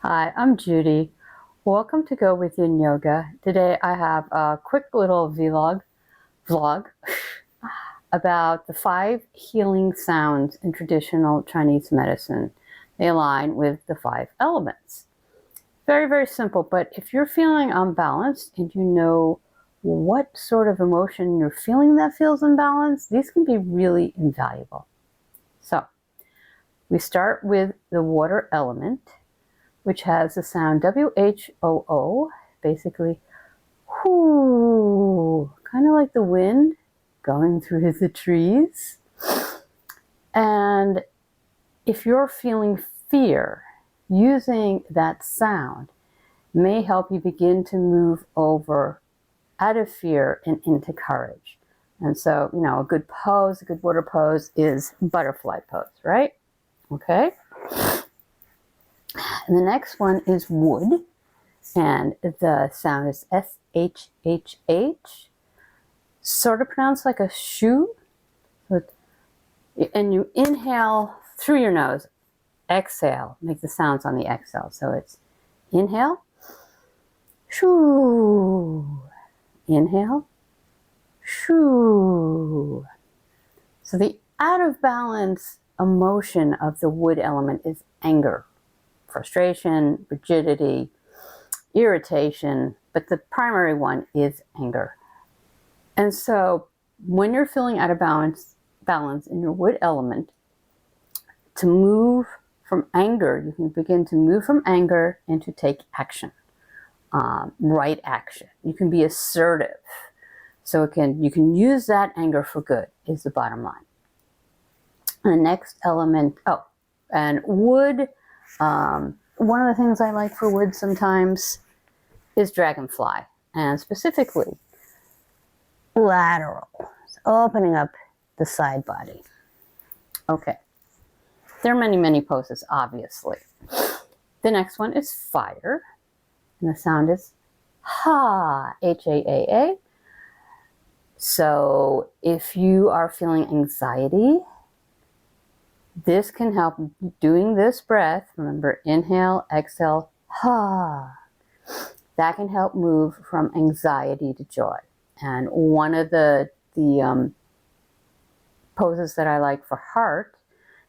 Hi, I'm Judy. Welcome to Go Within Yoga. Today I have a quick little vlog about the 5 healing sounds in traditional Chinese medicine. They align with the 5 elements. Very, very simple, but if you're feeling unbalanced and you know what sort of emotion you're feeling that feels imbalanced, these can be really invaluable. So, we start with the water element, which has the sound W-H-O-O, basically, whoo, kind of like the wind going through the trees. And if you're feeling fear, using that sound may help you begin to move over out of fear and into courage. And so, a good pose, a good water pose is butterfly pose, right? Okay. And the next one is wood, and the sound is S-H-H-H, sort of pronounced like a shoe. And you inhale through your nose, exhale, make the sounds on the exhale. So it's inhale, shoo, inhale, shoo. So the out of balance emotion of the wood element is anger, frustration, rigidity, irritation, but the primary one is anger. And so when you're feeling out of balance in your wood element, to move from anger, you can begin to move from anger and to take action, right action. You can be assertive. So you can use that anger for good is the bottom line. And the next element, and wood, one of the things I like for wood sometimes is dragonfly, and specifically lateral, so opening up the side body. Okay, there are many, many poses, obviously. The next one is fire, and the sound is ha, H-A-A-A. So if you are feeling anxiety, this can help. Doing this breath, remember, inhale, exhale, ha. That can help move from anxiety to joy. And one of the poses that I like for heart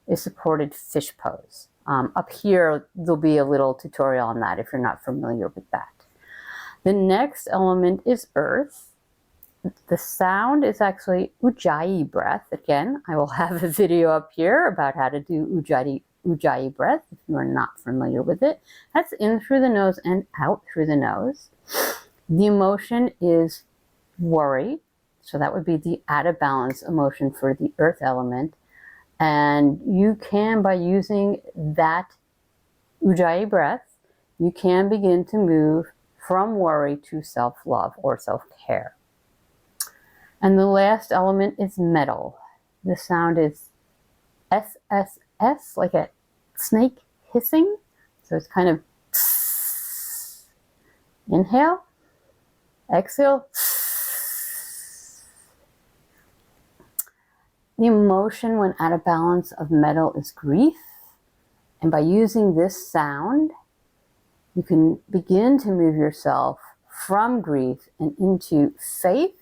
is supported fish pose. Up here, there'll be a little tutorial on that if you're not familiar with that. The next element is earth. The sound is actually Ujjayi breath. Again, I will have a video up here about how to do Ujjayi breath if you are not familiar with it. That's in through the nose and out through the nose. The emotion is worry. So that would be the out of balance emotion for the earth element. And you can, by using that Ujjayi breath, you can begin to move from worry to self-love or self-care. And the last element is metal. The sound is S-S-S, like a snake hissing. So it's kind of inhale, exhale. The emotion when out of balance of metal is grief. And by using this sound, you can begin to move yourself from grief and into faith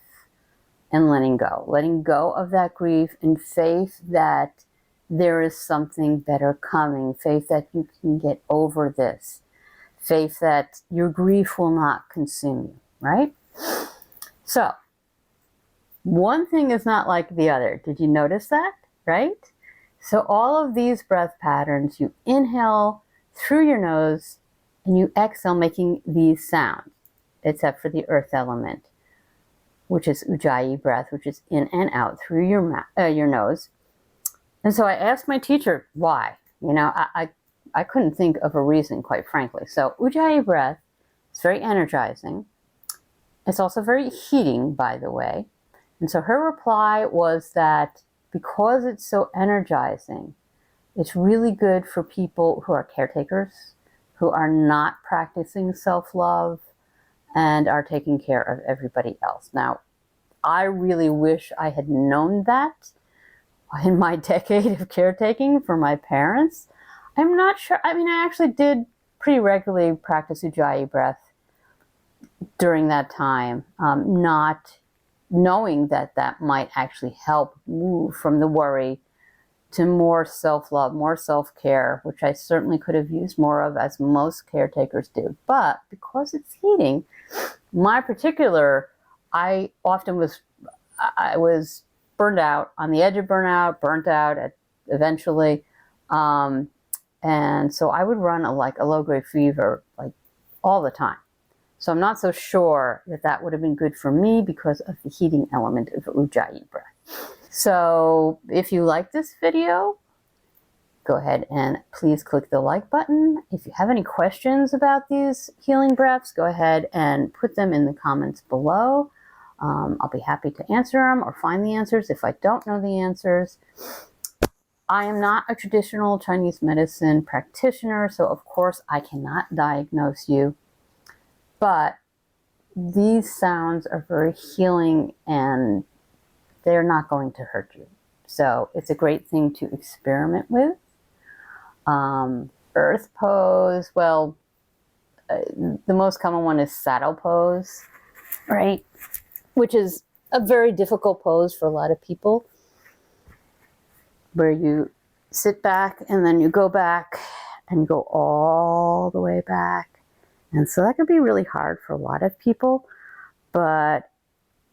and letting go of that grief, and faith that there is something better coming, faith that you can get over this, faith that your grief will not consume you, right? So, one thing is not like the other. Did you notice that, right? So all of these breath patterns, you inhale through your nose and you exhale making these sounds, except for the earth element, which is Ujjayi breath, which is in and out through your nose. And so I asked my teacher why. I couldn't think of a reason, quite frankly. So Ujjayi breath is very energizing. It's also very heating, by the way. And so her reply was that because it's so energizing, it's really good for people who are caretakers, who are not practicing self-love, and are taking care of everybody else. Now, I really wish I had known that in my decade of caretaking for my parents. I'm not sure. I mean, I actually did pretty regularly practice Ujjayi breath during that time, not knowing that that might actually help move from the worry to more self-love, more self-care, which I certainly could have used more of, as most caretakers do. But because it's heating, I was burned out, on the edge of burnout, burnt out eventually. And so I would run a low-grade fever like all the time. So I'm not so sure that that would have been good for me because of the heating element of Ujjayi breath. So if you like this video, go ahead and please click the like button. If you have any questions about these healing breaths, go ahead and put them in the comments below. I'll be happy to answer them or find the answers if I don't know the answers. I am not a traditional Chinese medicine practitioner, so of course I cannot diagnose you. But these sounds are very healing and they're not going to hurt you. So it's a great thing to experiment with. Earth pose, well, the most common one is saddle pose, right? Which is a very difficult pose for a lot of people, where you sit back and then you go back and you go all the way back. And so that can be really hard for a lot of people, but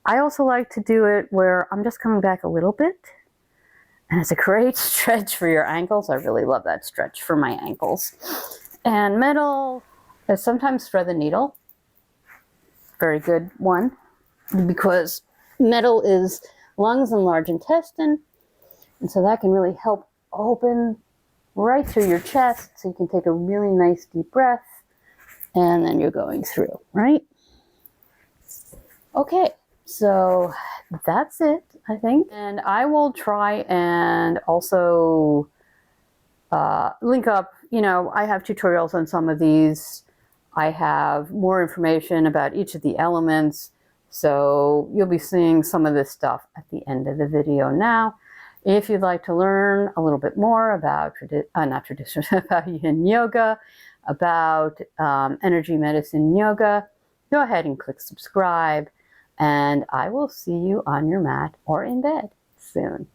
I also like to do it where I'm just coming back a little bit. And it's a great stretch for your ankles. I really love that stretch for my ankles. And metal is sometimes thread the needle. Very good one, because metal is lungs and large intestine. And so that can really help open right through your chest, so you can take a really nice deep breath. And then you're going through, right? Okay, so that's it, I think. And I will try and also link up, I have tutorials on some of these. I have more information about each of the elements. So you'll be seeing some of this stuff at the end of the video now. If you'd like to learn a little bit more about, about yin yoga, about energy medicine yoga, go ahead and click subscribe, and I will see you on your mat or in bed soon.